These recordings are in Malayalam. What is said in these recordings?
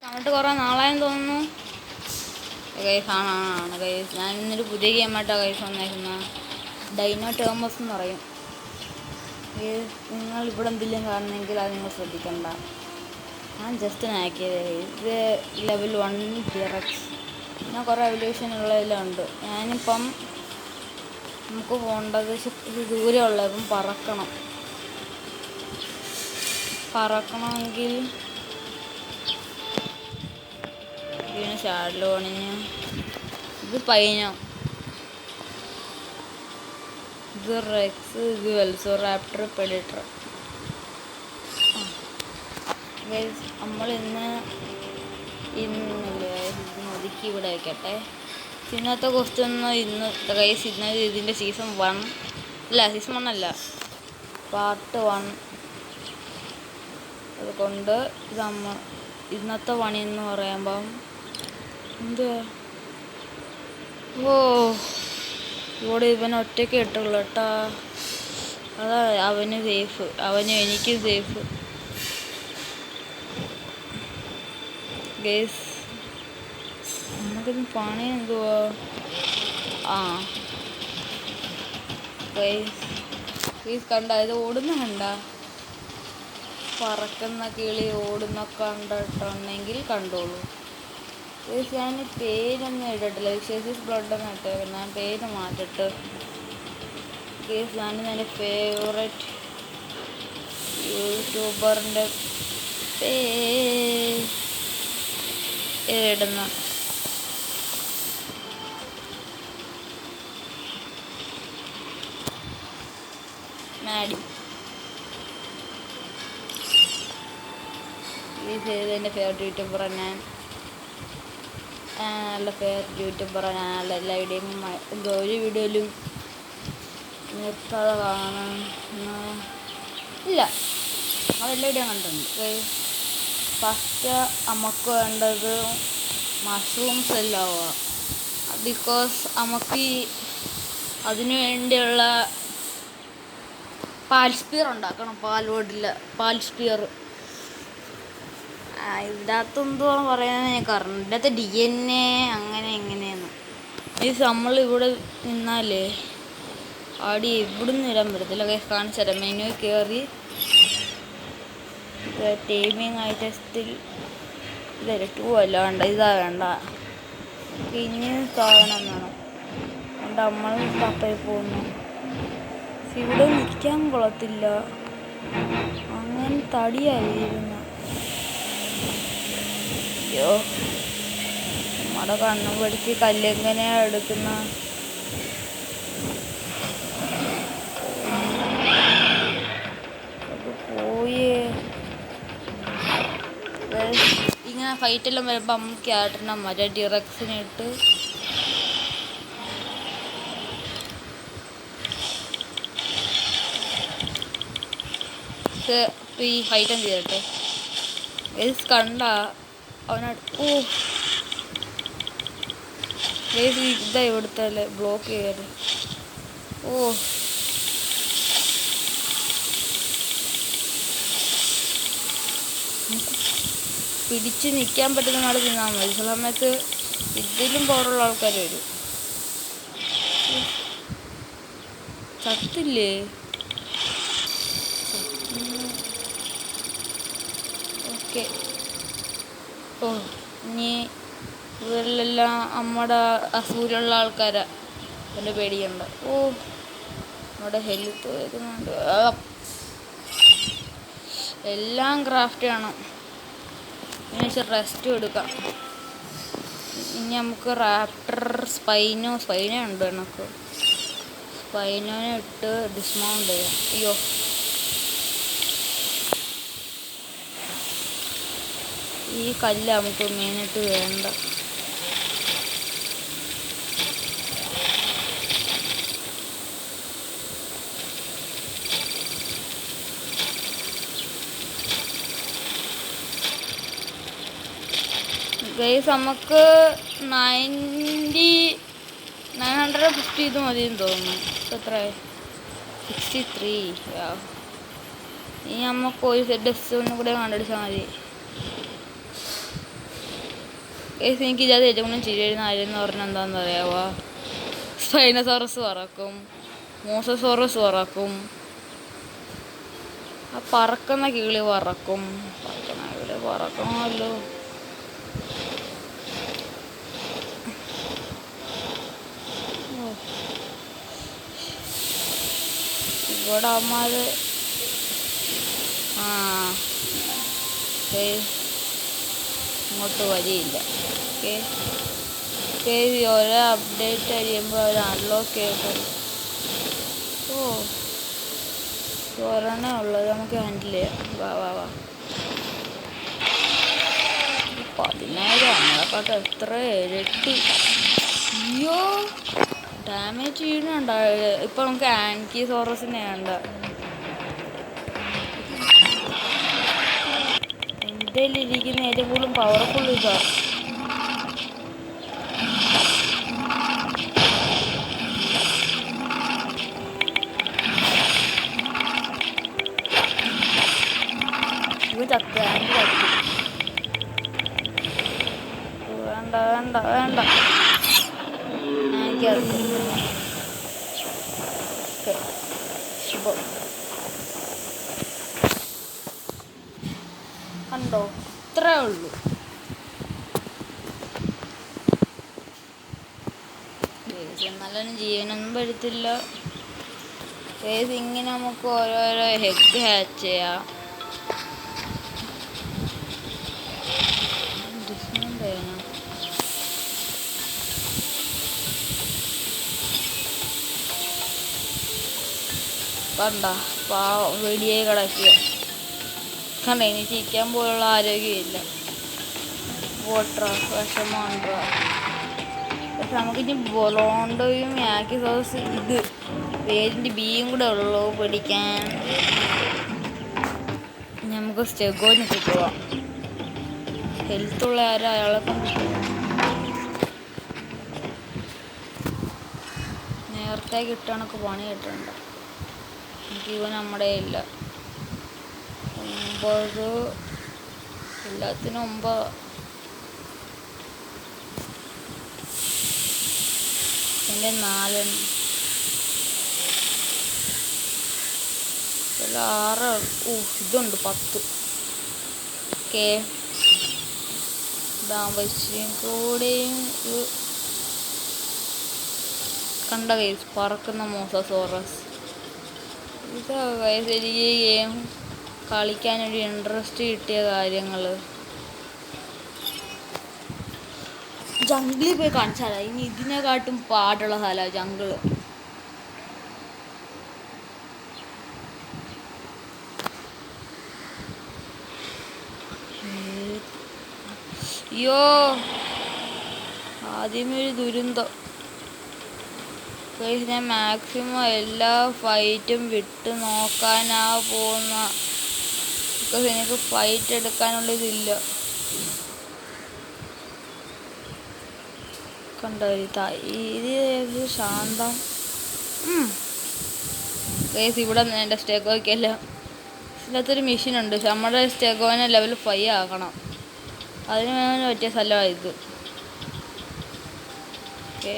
എന്നിട്ട് കുറേ നാളായെന്ന് തോന്നുന്നു ഗൈസ്. ആണ് ഗൈസ്. ഞാൻ ഇന്നൊരു പുതിയ ഗെയിമായിട്ടാണ് ഗൈസ് വന്നേക്കുന്നത്. ഡൈനോ ടേമസ് എന്ന് പറയും. നിങ്ങൾ ഇവിടെ എന്തെങ്കിലും കാണുന്നെങ്കിൽ അത് നിങ്ങൾ ശ്രദ്ധിക്കണ്ട. ഞാൻ ജസ്റ്റ് നാക്കിയത്. ഇത് ലെവൽ 1 ഡിറക്സ്. പിന്നെ കുറേ എവല്യൂഷനുള്ളതെല്ലാം ഉണ്ട്. ഞാനിപ്പം നമുക്ക് പോകേണ്ടത് ഇത് ദൂരമുള്ള ഇപ്പം പറക്കണമെങ്കിൽ ഇതിന് ഷാഡിൽ പണിഞ്ഞ് ഇത് പൈനോ, ഇത് റെക്സ്, ഇത് വെൽസോറാപ്റ്റർ, പെഡിറ്റർ. നമ്മൾ ഇന്നില്ലേ ഒതുക്കി ഇവിടെ വയ്ക്കട്ടെ. ഇന്നത്തെ ക്വസ്റ്റ്യൻ ഇതിൻ്റെ സീസൺ 1 അല്ല, സീസൺ 1 അല്ല, പാർട്ട് 1. അതുകൊണ്ട് ഇത് ഇന്നത്തെ പണി എന്ന് പറയുമ്പം എന്തുവാ, ഇവിടെ ഇവനെ ഒറ്റയ്ക്ക് ഇട്ടുള്ളൂ കേട്ടാ. അതാ അവന് സേഫ്, എനിക്കും സേഫ് ഗേസ്. നമുക്കിന്ന് പണി എന്തുവാ? ഗേസ് കണ്ട, ഇത് ഓടുന്ന കണ്ട, പറക്കുന്ന കിളി ഓടുന്ന കണ്ടിട്ടുണ്ടെങ്കിൽ കണ്ടോളൂ ഗേസ്. ഞാൻ പേരൊന്നും ഇട്ടിട്ടില്ല, വിശേഷിച്ച് ബ്ലഡൊന്നും ഇട്ടേക്കുന്നത്. ഞാൻ പേര് മാറ്റിട്ട് ഗേസ്. ഞാനിന്ന് എൻ്റെ ഫേവറേറ്റ് യൂട്യൂബറിൻ്റെ പേരിടുന്ന മാഡി. എൻ്റെ ഫേവറേറ്റ് യൂട്യൂബറാണ് ഞാൻ. നല്ല ഫേവറേറ്റ് യൂട്യൂബറാണ് ഞാൻ. എല്ലാ വീഡിയോയും ഒരു വീഡിയോയിലും നിർത്താതെ കാണണം ഇല്ല, അതെല്ലാ വീഡിയോ കണ്ടിട്ടുണ്ട്. ഫസ്റ്റ് നമുക്ക് വേണ്ടത് മഷ്റൂംസ് എല്ലാം ആവുക. ബിക്കോസ് നമുക്ക് അതിനു വേണ്ടിയുള്ള പാൽസ്പിയർ ഉണ്ടാക്കണം. പാൽസ്പിയർ ഇതിൻ്റെ അകത്ത് എന്തുവാ പറയാൻ ഞാൻ കാരണം, ഇതിൻ്റെ അകത്ത് DNA അങ്ങനെ എങ്ങനെയാണ്. നമ്മളിവിടെ നിന്നാലേ ആടി ഇവിടുന്ന് വരാൻ പറ്റത്തില്ല. കാണിച്ചു തരാം. മെനു കയറി ടൈമിങ് ഐറ്റത്തിൽ ഇതല്ല 2 അല്ല വേണ്ട, ഇതാ വേണ്ട, പിന്നെ സാധനം വേണം. അതുകൊണ്ട് നമ്മൾ തപ്പയിൽ പോകുന്നു. ഇവിടെ നിൽക്കാൻ കൊള്ളത്തില്ല, അങ്ങനെ തടിയായിരുന്നു. അയ്യോ, നമ്മുടെ കണ്ണും പഠിച്ച് കല്ലെങ്ങനെയാ എടുക്കുന്ന. ഇങ്ങനെ ഫൈറ്റെല്ലാം വരുമ്പോൾ നമ്മൾ ക്യാരറ്റിനെ മറ്റേ ഡിറക്സിനെ ഇട്ട് ഈ ഫൈറ്റം ചെയ്തിട്ട് കണ്ട ഇതാ ഇവിടുത്തെ ബ്ലോക്ക് ചെയ്ത്. പിടിച്ച് നിൽക്കാൻ പറ്റുന്ന നാട് തിന്നാൽ മതി. ചില സമയത്ത് ഇതിലും പവറുള്ള ആൾക്കാർ വരും. ചത്തില്ലേ? ഓക്കെ. ഇനി ഇവരിലെല്ലാം നമ്മുടെ അസൂലുള്ള ആൾക്കാരാ, എൻ്റെ പേടിയുണ്ട്. നമ്മുടെ ഹെൽത്ത് വരുന്നുണ്ട്. എല്ലാം ക്രാഫ്റ്റ് ചെയ്യണം. ഇനി റെസ്റ്റ് എടുക്കാം. ഇനി നമുക്ക് റാപ്റ്റർ സ്പൈനോ ഉണ്ട്. നമുക്ക് സ്പൈനോനെ ഇട്ട് ഡിസ്മൗണ്ട് ചെയ്യാം. അയ്യോ, ഈ കല്ല് നമുക്ക് മെയിനായിട്ട് വേണ്ട. ഗൈസ് നമുക്ക് 950 ഇത് മതിയെന്ന് തോന്നുന്നു. എത്ര? 63. ഇനി നമുക്ക് ഒരു സെറ്റ് ഡെസ്സൊന്നും കൂടെ കണ്ടുപിടിച്ചാൽ മതി. എനിക്കിത് ഏറ്റവും കൂടുതൽ ചിരി വരുന്ന കാര്യം എന്ന് പറഞ്ഞാൽ എന്താണെന്ന് അറിയാമോ? സ്പൈനോസോറസ് പറക്കും, മോസസോറസ് പറക്കും, ആ പറക്കുന്ന കിളി പറക്കും. പറക്കുന്ന കിളി പറക്കണമല്ലോ. ഇവിടെ അമ്മ ഇങ്ങോട്ട് വരിയില്ല. ഓക്കെ, ഓരോ അപ്ഡേറ്റ് കഴിയുമ്പോൾ അവർ അൺലോക്ക് ചെയ്യപ്പെടും. ഒരെണ്ണേ ഉള്ളത്, നമുക്ക് ഹാൻഡിൽ ചെയ്യാം. വാ 10,000 നമ്മളെക്കാട്ട് എത്ര ഇരട്ടി. അയ്യോ, ഡാമേജ് ചെയ്യുന്നുണ്ടോ? ഇപ്പം നമുക്ക് ആൻകിസോറസിനെ വേണ്ട. എൻ്റെ ഇരിക്കുന്ന ഏറ്റവും കൂടുതൽ പവർഫുൾ ഇതാ. ഇവ ചത്ത് വേണ്ട കണ്ടോ, ഇത്രേ ഉള്ളൂ. എന്നാലും ജീവനൊന്നും പറ്റത്തില്ല. ഇങ്ങനെ നമുക്ക് ഓരോരോ ഹെഗ് ഹാച്ച് ചെയ്യാം. കണ്ട വെടിയെ കിടക്കുക. കണ്ട, ഇനി ചിരിക്കാൻ പോലുള്ള ആരോഗ്യമില്ല. വിഷമമുണ്ടോ? പക്ഷെ നമുക്കിനി ബൊളോണ്ടോയും ആൻകിസോറസ് ഇത് പേരിൻ്റെ ബിയും കൂടെ ഉള്ളൂ പിടിക്കാൻ. നമുക്ക് സ്റ്റെഗോനൊക്കെ പോവാം. ഹെൽത്തുള്ള ആരും അയാളെ കൊണ്ട് നേരത്തെ കിട്ടണക്ക് പണി കിട്ടണ്ട. എനിക്ക് ഇവ നമ്മുടെ ഇല്ല. 9 എല്ലാത്തിനും 9. എൻ്റെ 4 6. ഇതുണ്ട് 10. ഓക്കെ, ഇതാകുമ്പോഴേക്കും കൂടെയും കണ്ട കേസ് പറക്കുന്ന മോസസോറസ്. ഇതാ കേസ് എനിക്ക് ഗെയിം കളിക്കാനൊരു ഇൻട്രസ്റ്റ് കിട്ടിയ കാര്യങ്ങൾ. ജംഗിളിൽ പോയി കാണിച്ചാലോ? ഇനി ഇതിനെക്കാട്ടും പാടുള്ള സ്ഥലമാണ് ജംഗിള്. അയ്യോ, ആദ്യമേ ഒരു ദുരന്തം. ഞാൻ മാക്സിമം എല്ലാ ഫൈറ്റും വിട്ട് നോക്കാനാ പോകുന്ന. എനിക്ക് ഫൈറ്റ് എടുക്കാനുള്ള ഇതില്ല. കണ്ടോ, ഇത് ശാന്തം. കേസ് ഇവിടെ എൻ്റെ സ്റ്റെഗോയ്ക്കല്ല. ഇതിനകത്തൊരു മെഷീനുണ്ട്. നമ്മുടെ സ്റ്റെഗോനെ ലെവൽ 5 ആക്കണം. അതിന് പറ്റിയ സ്ഥലമാണ് ഇത്. ഓക്കെ,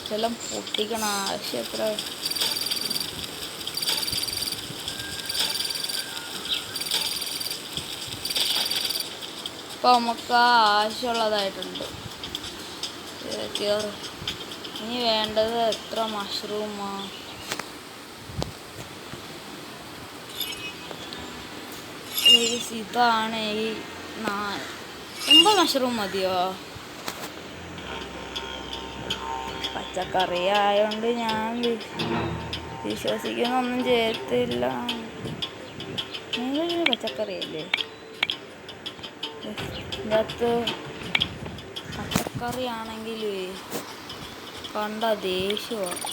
ചെല്ലാം പൊട്ടിക്കണ ആവശ്യം എത്ര. ഇപ്പം നമുക്ക് ആവശ്യമുള്ളതായിട്ടുണ്ട്. ഇനി വേണ്ടത് എത്ര മഷ്റൂമാ? ഇതാണ് ഈ 9 മഷ്റൂം മതിയോ? പച്ചക്കറി ആയതുകൊണ്ട് ഞാൻ വിശ്വസിക്കുന്നൊന്നും ചെയ്യത്തില്ല. നിങ്ങളൊരു പച്ചക്കറിയല്ലേ? ഇതിനകത്ത് പച്ചക്കറി കണ്ട ദേഷ്യമാണ്.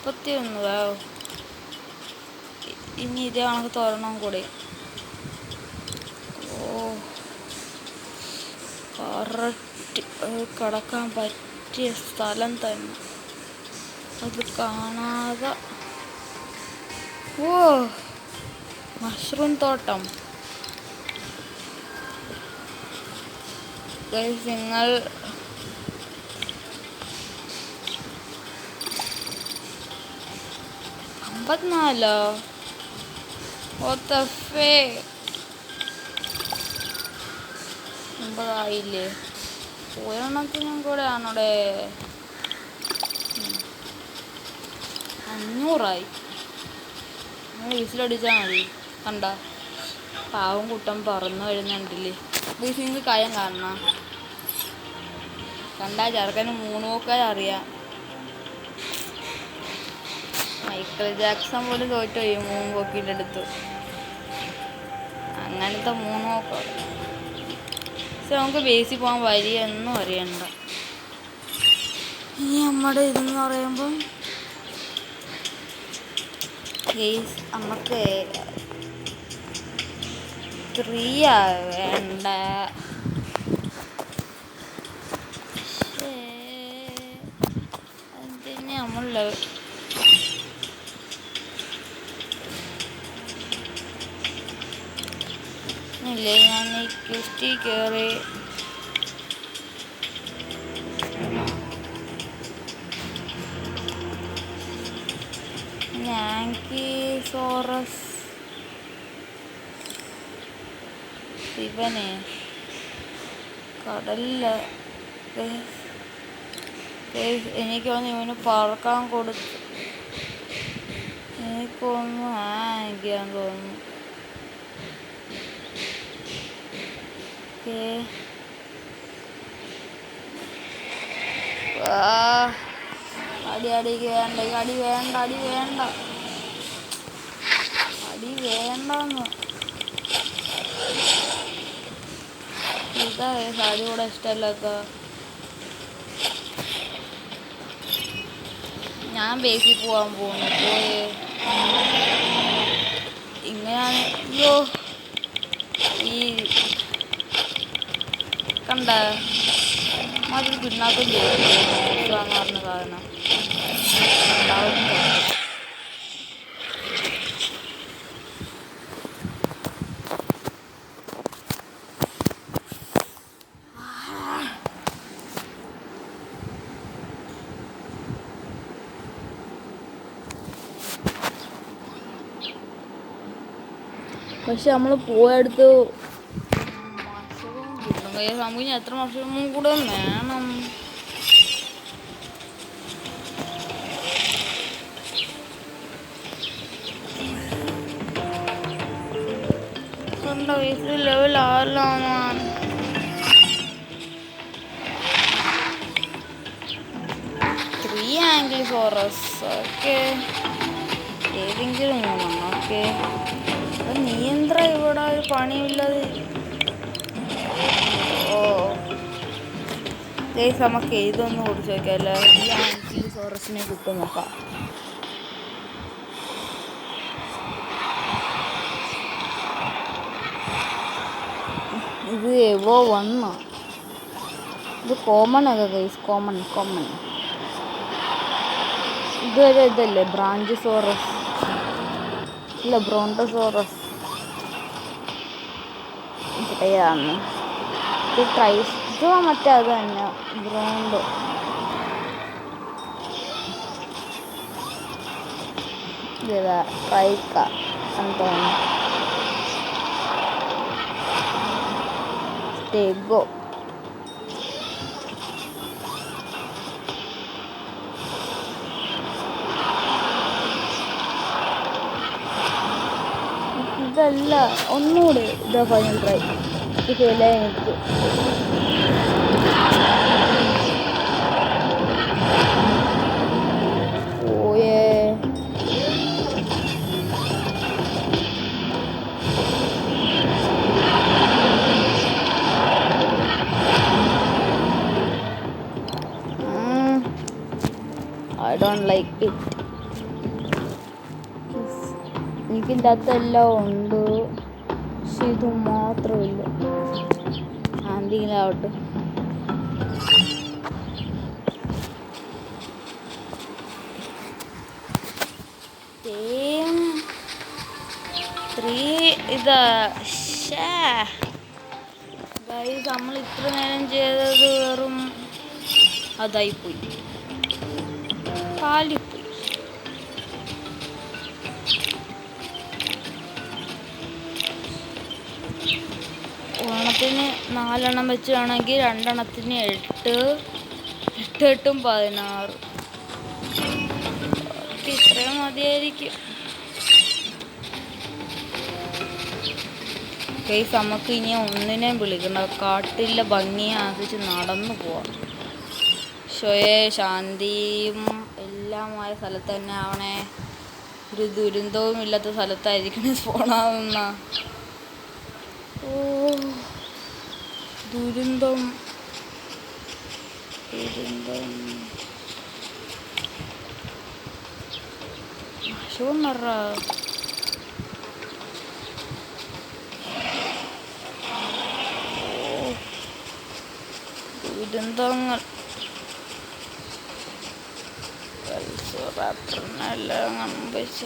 31. ഇനി ഇതേ കണക്ക് തുറണം കൂടി. കറക്റ്റ് കിടക്കാൻ പറ്റിയ സ്ഥലം തന്നെ. അത് കാണാതെ മഷ്റൂം തോട്ടം. നിങ്ങൾ 54 9 ഒരെണ്ണത്തിനും കൂടെ ആണോടെ 500 വീസിലടിച്ചാൽ മതി. കണ്ട പാവം കൂട്ടം പറന്നു വരുന്നുണ്ടല്ലേ. വീസിൽ കാര്യം കാണണം. കണ്ടാ ചെറുക്കന് 3 പോക്കാൻ അറിയാം. മൈക്കിൾ ജാക്സൺ പോലും തോറ്റുപോയി 3 പോക്കിൻ്റെ അടുത്ത്. അങ്ങനത്തെ 3 പോക്ക്. പക്ഷെ നമുക്ക് ബേസിൽ പോകാൻ വഴിയൊന്നും അറിയണ്ട. ഇനി നമ്മുടെ ഇതെന്ന് പറയുമ്പം നമുക്ക് 3 വേണ്ട. അതിന് നമ്മൾ ഇല്ലേ, ഞാൻ ഈ ക്രിസ്റ്റി കയറി ആങ്കിസോറസ് ഇവനെ കടലില് എനിക്ക് തോന്നുന്നു ഇവന് പറക്കാൻ കൊടുത്തു. എനിക്കൊന്നും ആങ്കിയാൻ തോന്നുന്നു. അടിക്ക് വേണ്ട, അടി വേണ്ട, അടി വേണ്ട, അടി വേണ്ടെന്ന്. ഇതാ അടി കൂടെ ഇഷ്ടമല്ലാത്ത. ഞാൻ ബേസിൽ പോകാൻ പോകുന്നു. ഇങ്ങനെയാണ്. അയ്യോ ഈ കണ്ട മാതിരി പിന്നാക്കം ചെയ്തു പറഞ്ഞ സാധനം പക്ഷെ നമ്മൾ പോയടുത്ത് സംഭവം എത്ര മഷ്റൂമും കൂടെ വേണം. കണ്ട വീട്ടിൽ ലെവൽ 6 3 ആങ്കിസോറസ്. ഓക്കെ, ഏതെങ്കിലും 3. ഓക്കെ, നീ എന്താ ഇവിടെ ഒരു പണിയില്ലത്? നമുക്ക് ഇതൊന്ന് ഓടിച്ചു നോക്കിയല്ലേ. ഈ ആങ്കിസോറസിനെ കിട്ടും നോക്കാം. ഇത് എവോ 1. ഇത് കോമൺ ഒക്കെ ഗൈസ്, കോമൺ. ഇതുവരെ ഇതല്ലേ ബ്രാഞ്ചോസോറസ്, ഇല്ല ബ്രോണ്ടോസോറസ്. ഇവിടെയാണ് ഇത് ട്രൈസ്. ഇത് മറ്റേ അത് തന്നെ ബ്രോണ്ടോ. ഇതാ ട്രൈക്ക എന്ന് തോന്നുന്നു. സ്റ്റെഗോ. ഇതല്ല, ഒന്നുകൂടി ഇതാ ഫൈനൽ ട്രൈ. ഇതില്ല എനിക്ക്. ഓയേ I don't like it. എനിക്കിൻ്റെ അകത്തെല്ലാം ഉണ്ട്, പക്ഷെ ഇത് മാത്രമില്ല. എന്തെങ്കിലും ആവട്ടെ. നമ്മൾ ഇത്ര നേരം ചെയ്തത് വെറും അതായിപ്പോയി, പാളിപ്പോയി. ഓണത്തിന് 4 വെച്ച് വേണമെങ്കിൽ 2 8 8 16 ഇത്രയും മതിയായിരിക്കും. നമുക്ക് ഇനി ഒന്നിനെയും വിളിക്കണ്ട, കാട്ടിലെ ഭംഗിയെ ആസ്വദിച്ച് നടന്നു പോവാം. ശാന്തിയും എല്ലാമായ സ്ഥലത്ത് തന്നെ ആവണേ, ഒരു ദുരന്തവും ഇല്ലാത്ത സ്ഥലത്തായിരിക്കണേ സ്പോണാവുന്ന. ദുരന്തം ദുരന്തങ്ങൾ റാപ്റ്ററിനെല്ലാം കണ്ടുവച്ച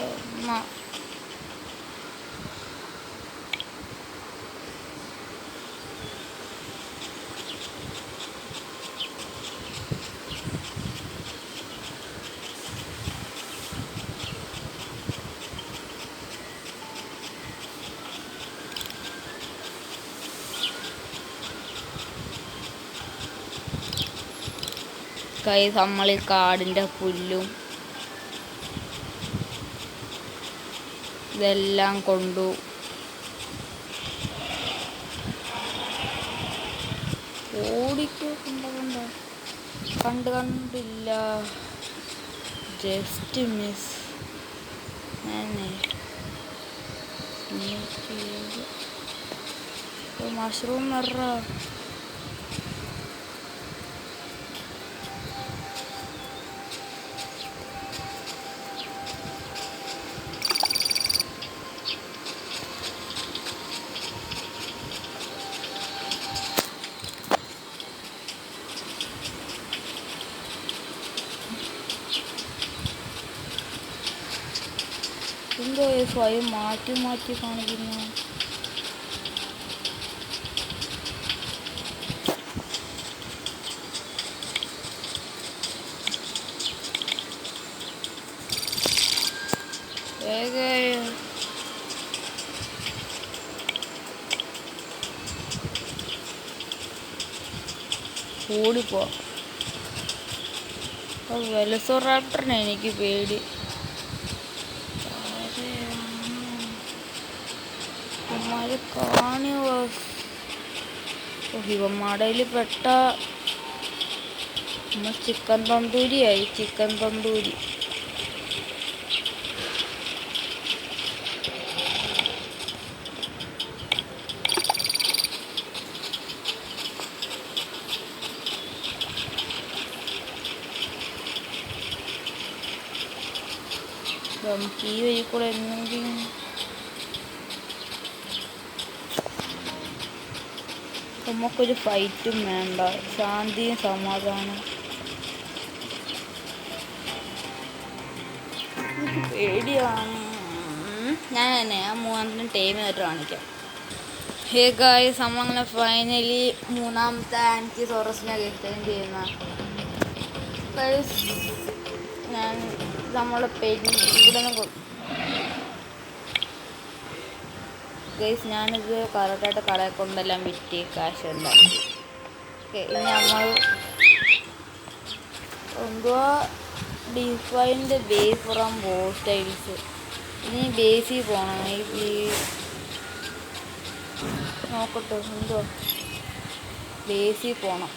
നമ്മൾ ഈ കാടിൻ്റെ പുല്ലും ഇതെല്ലാം കൊണ്ടു കണ്ടില്ല, ജസ്റ്റ് മിസ്. മഷ്റൂം നിറ എന്തോ സ്വയം മാറ്റി കാണിക്കുന്നു. ഓടിപ്പോ. വെലോസിറാപ്റ്ററിനെ എനിക്ക് പേടി. ഇവന്മാടയിൽ പെട്ട ചിക്കൻ തന്തൂരിയായി. ചിക്കൻ തന്തൂരി നമുക്ക് ഈ വഴി കൂടെ എന്തെങ്കിലും നമുക്കൊരു ഫൈറ്റും വേണ്ട, ശാന്തിയും സമാധാനം. പേടിയാണ്. ഞാൻ തന്നെ ആ 3 ടൈം ആയിട്ട് കാണിക്കാം. ഹേ ഗായ്സ്, നമ്മളങ്ങനെ ഫൈനലി 3ാമത്തെ ആൻറ്റിസോറസിനെ ഗെയിം ചെയ്യുന്ന ഞാൻ നമ്മളെ ഇവിടെ നിന്ന് ഗൈസ്, ഞാനിത് കറക്റ്റായിട്ട് കടയിൽ കൊണ്ടെല്ലാം വിറ്റ് കാശ് ഉണ്ടാക്കി. ഇനി നമ്മൾ എന്തുവാ defined base from boss styles. ഇനി ബേസിൽ പോകണം. ഈ നോക്കട്ടെ, എന്തോ ബേസിൽ പോകണം.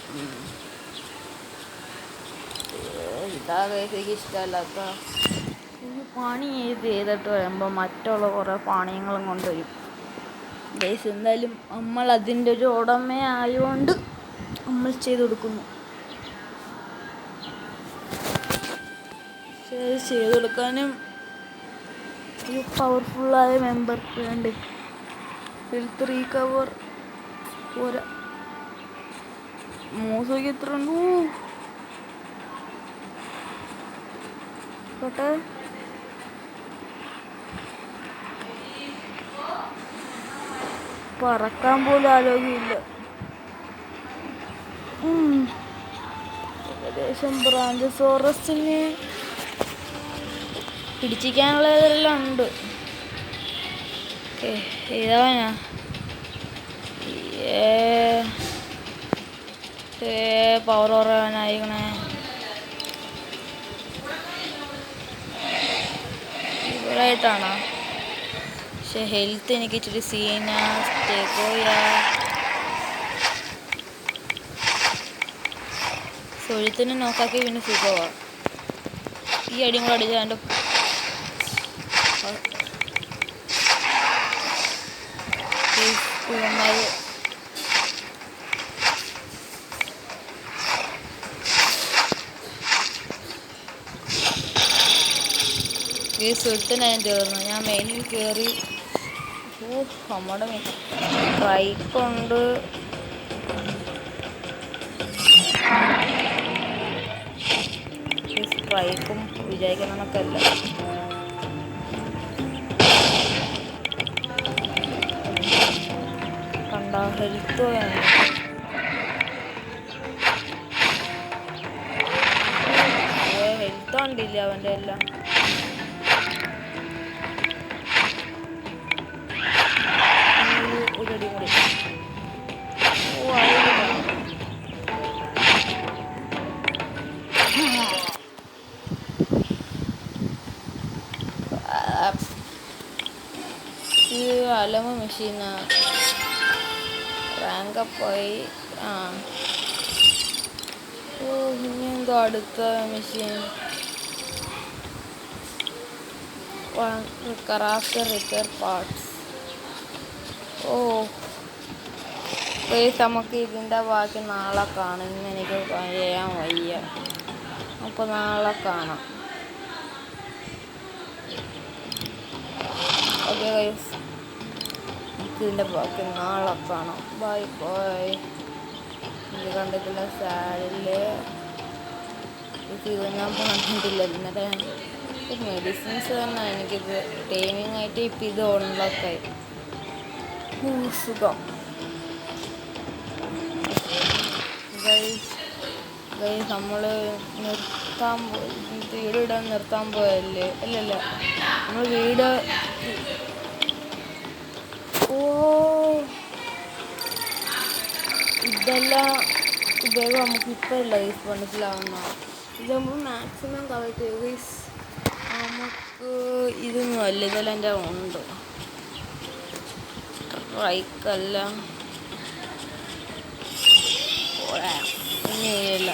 ഇതാ ഗൈസ് എനിക്ക് ഇഷ്ടമല്ലാത്ത ഈ പണി ചെയ്തിട്ട് വരുമ്പോൾ മറ്റുള്ള കുറേ പണിയങ്ങളും കൊണ്ടുവരും. ഗൈസ് എന്തായാലും നമ്മൾ അതിൻ്റെ ഒരു ഉടമയായതുകൊണ്ട് നമ്മൾ ചെയ്ത് കൊടുക്കുന്നു. ചെയ്ത് കൊടുക്കാനും ഒരു പവർഫുള്ളായ മെമ്പർക്ക് വേണ്ടി ഹെൽത്ത് റീകവർ പോരാ. മൂസയ്ക്ക് എത്ര ഉണ്ട്? കേട്ടെ പറക്കാൻ പോലും ആരോഗ്യമില്ല. ഏകദേശം ബ്രാഞ്ചോസോറസിന് പിടിച്ചിരിക്കാനുള്ളതെല്ലാം ഉണ്ട്. ഏതാവാനാ പവർ കുറവാനായിക്കണേ. ഇവരായിട്ടാണോ? പക്ഷെ ഹെൽത്ത് എനിക്ക് ഇച്ചിരി സീനാ. തൊഴുത്തിന് നോക്കാക്കി പിന്നെ സുഖമാണ്. ഈ അടിയും കൂടെ അടിച്ചാൽ എൻ്റെ ഈ സുഹൃത്തിനായും തീർന്നു. ഞാൻ മെയിനിൽ കയറി. നമ്മുടെ ബൈക്കുണ്ട്. സ്ട്രൈക്കും വിചാരിക്കുന്ന കണക്കല്ല. കണ്ട ഹെൽത്ത് ഹെൽത്ത് കണ്ടില്ല അവൻ്റെ എല്ലാം. ഒരു അടി കൂടി. അലമ മെഷീനാ റാങ്കപ്പായി. ഇനി എന്തോ അടുത്ത മെഷീൻ ക്രാഫ്റ്റ് റിപ്പയർ പാർട്സ്. നമുക്ക് ഇതിൻ്റെ ബാക്കി നാളെ കാണാം. ഇന്ന് എനിക്ക് ചെയ്യാൻ വയ്യ. അപ്പോൾ നാളെ കാണാം. ഓക്കെ ഗൈസ്, ഇതിൻ്റെ ബാക്കി നാളെ കാണാം. Bye bye. ഇത് കണ്ടിട്ടില്ല സാഡില്. ഇത് ഞാൻ കണ്ടിട്ടില്ല. ഇന്നലെ മെഡിസിൻസ് തന്നെ എനിക്കിത് ടൈമിങ് ആയിട്ട് ഇപ്പം ഇത് ഉണ്ടാക്കായി സുഖം. നമ്മൾ നിർത്താൻ വീടിടാൻ നിർത്താൻ പോയല്ലേ? അല്ലല്ല, നമ്മൾ വീട് ഇതെല്ലാം ഉപയോഗം നമുക്ക് ഇപ്പം ഇല്ല ഗൈസ് മനസ്സിലാവുന്ന. ഇത് നമ്മൾ മാക്സിമം കളക്ട് ചെയ്യും ഗൈസ്. നമുക്ക് ഇതൊന്നും അല്ല, ഇതെല്ലാം എൻ്റെ ഉണ്ട്. റൈക്കല്ല ഇല്ല.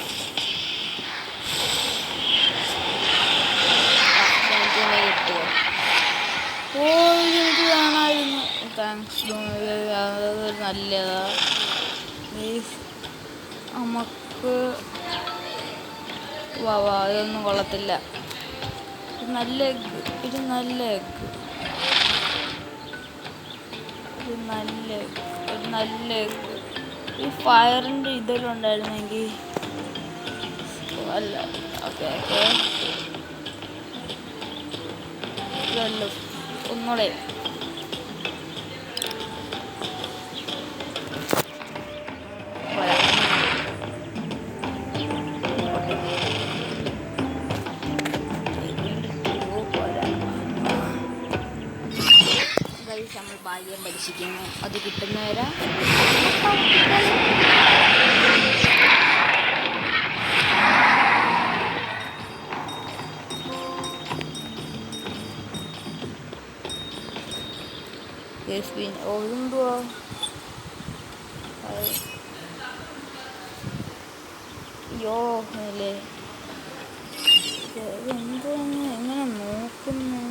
കിട്ടിയോ? ഇത് കാണാമായിരുന്നു. താങ്ക്സ്. അത് നല്ലതാ. നമുക്ക് ഇതൊന്നും കൊള്ളത്തില്ല. നല്ല എഗ്ഗ്. ഇത് നല്ല എഗ്ഗ്. നല്ല എഗ്ഗ്. ഈ ഫയറിൻ്റെ ഇതെല്ലാം ഉണ്ടായിരുന്നെങ്കിൽ അല്ല. ഓക്കെ ഇതല്ലോ ഒന്നുകൂടെ. നമ്മൾ ഭാഗ്യം പഠിച്ചിരിക്കുന്നു. അത് കിട്ടുന്നവരെ എന്തുവാ അല്ലേ? എന്താണ് എങ്ങനെ നോക്കുന്നു?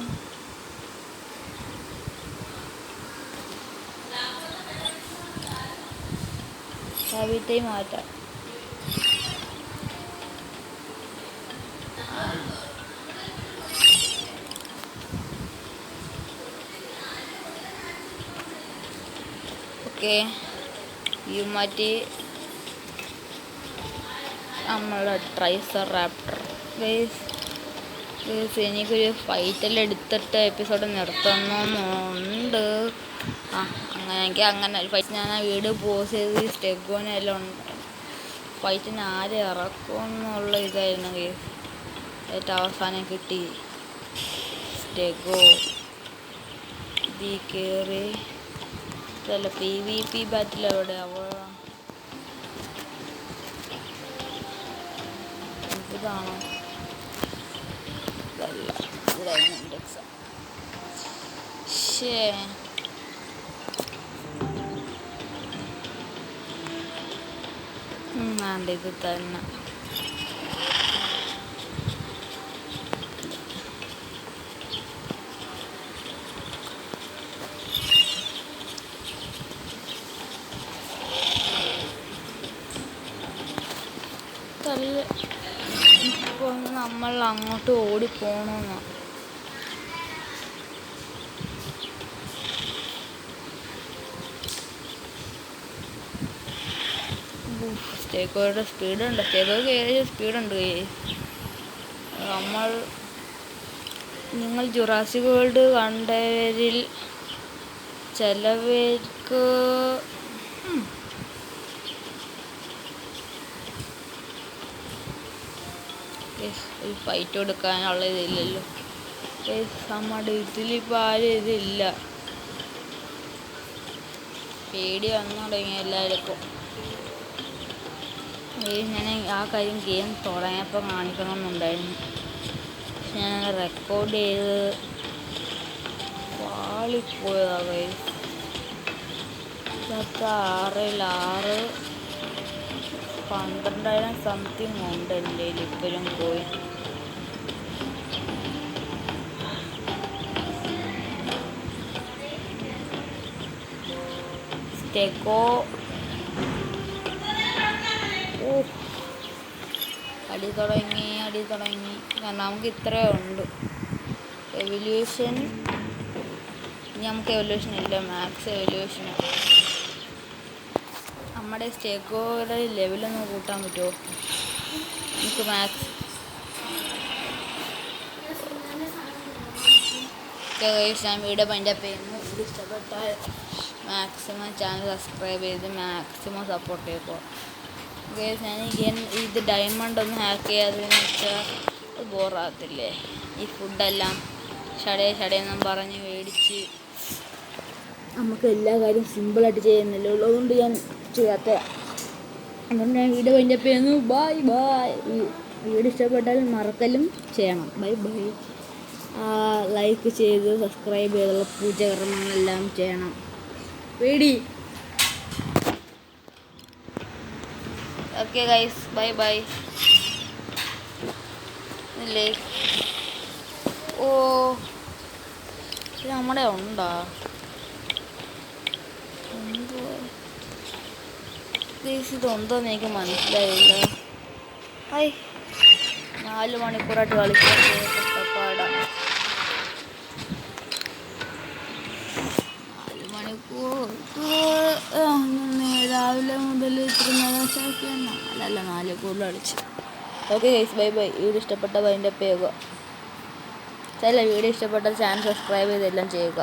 ഹാബിറ്റേ മാറ്റാം. ഓക്കെ, ഈ മാറ്റി നമ്മളുടെ ട്രൈസറാപ്റ്റർ. ഗൈസ് എനിക്കൊരു ഫൈറ്റെല്ലാം എടുത്തിട്ട് എപ്പിസോഡ് നിർത്തണമെന്നുണ്ട്. അങ്ങനെയെങ്കിൽ അങ്ങനെ ഒരു ഫൈറ്റ് ഞാൻ ആ വീഡിയോ പോസ്റ്റ് ചെയ്ത് സ്റ്റെഗോനെല്ലാം ഉണ്ട്. ഫൈറ്റിന് ആരെ ഇറക്കുമെന്നുള്ള ഇതായിരുന്നു ഗൈസ്. ഏറ്റവും അവസാനം കിട്ടി സ്റ്റെഗോ. ഇതിൽ കയറി ഇതല്ല PvP ബാറ്റിൽ എവിടെ ഇതാണോ? ഇതല്ല, ഇതായിരുന്നു ഇൻഡെക്സ്. വേണ്ട, ഇത് തന്നെ. ഇപ്പോൾ നമ്മൾ അങ്ങോട്ട് ഓടിപ്പോണമെന്ന്. സ്റ്റേക്കോയുടെ സ്പീഡുണ്ട്, സ്റ്റേക്കോയ്ക്ക് ഏകദേശം സ്പീഡുണ്ട്. നിങ്ങൾ ജുറാസിക് വേൾഡ് കണ്ടവരിൽ ചിലവർക്ക് ഒരു ഫൈറ്റ് കൊടുക്കാനുള്ള ഇതില്ലല്ലോ. നമ്മുടെ ഇതിലിപ്പോൾ ആരും ഇതില്ല. പേടി വന്നു തുടങ്ങി എല്ലാവർക്കും. ഞാൻ ആ കാര്യം ഗെയിം തുടങ്ങിയപ്പോൾ കാണിക്കണമെന്നുണ്ടായിരുന്നു. ഞാൻ റെക്കോർഡ് ചെയ്ത് പാളിപ്പോയതാ. 6 12,000 സംതിങ് ഉണ്ട് എൻ്റെ കയ്യിൽ ഇപ്പോഴും പോയി. സ്റ്റെഗോ അടി തുടങ്ങി. കാരണം നമുക്ക് ഇത്രയേ ഉണ്ട് എവല്യൂഷൻ. ഇനി നമുക്ക് എവല്യൂഷൻ ഇല്ല, മാക്സ് എവല്യൂഷനാണ്. നമ്മുടെ സ്റ്റെഗോയുടെ ലെവലൊന്ന് കൂട്ടാൻ പറ്റുമോ നമുക്ക്? മാക്സ് ഞാൻ വീഡിയോ പൈൻഡപ്പ് ചെയ്യുന്നു. ഇത് ഇഷ്ടപ്പെട്ടാൽ മാക്സിമം ചാനൽ സബ്സ്ക്രൈബ് ചെയ്ത് മാക്സിമം സപ്പോർട്ട് ചെയ്യുക. ഞാൻ ഇത് ഡയമണ്ട് ഒന്ന് ഹാക്ക് ചെയ്യാതെന്ന് വെച്ചാൽ ബോറാകത്തില്ലേ? ഈ ഫുഡെല്ലാം ഷടയെന്നും പറഞ്ഞ് മേടിച്ച് നമുക്ക് എല്ലാ കാര്യം സിമ്പിളായിട്ട് ചെയ്യുന്നില്ല. അതുകൊണ്ട് ഞാൻ ചെയ്യാത്ത. അതുകൊണ്ട് ഞാൻ വീഡിയോ പൈൻഡപ്പ് ചെയ്യുന്നു. ബൈ. വീഡിയോ ഇഷ്ടപ്പെട്ടാൽ മറക്കലും ചെയ്യണം. ബൈ. ലൈക്ക് ചെയ്ത് സബ്സ്ക്രൈബ് ചെയ്തുള്ള പൂജകർമ്മങ്ങളെല്ലാം ചെയ്യണം. പേടി. Okay guys, bye. ഇല്ലേ ഇത് നമ്മുടെ ഉണ്ടോ? ഇതെന്തോന്ന് എനിക്ക് മനസ്സിലായില്ല. 4 മണിക്കൂറായിട്ട് കളിക്കാൻ കഷ്ടപ്പാടാണ്. 4 മണിക്കൂർ രാവിലെ മുതൽ ഇത്ര നേരം ശേഷം 4 കൂടുതൽ കളിച്ചു. Okay guys, by. വീഡിയോ ഇഷ്ടപ്പെട്ട അതിൻ്റെ ചെയ്യുക. ചില വീഡിയോ ഇഷ്ടപ്പെട്ടാൽ ചാനൽ സബ്സ്ക്രൈബ് ചെയ്തെല്ലാം ചെയ്യുക.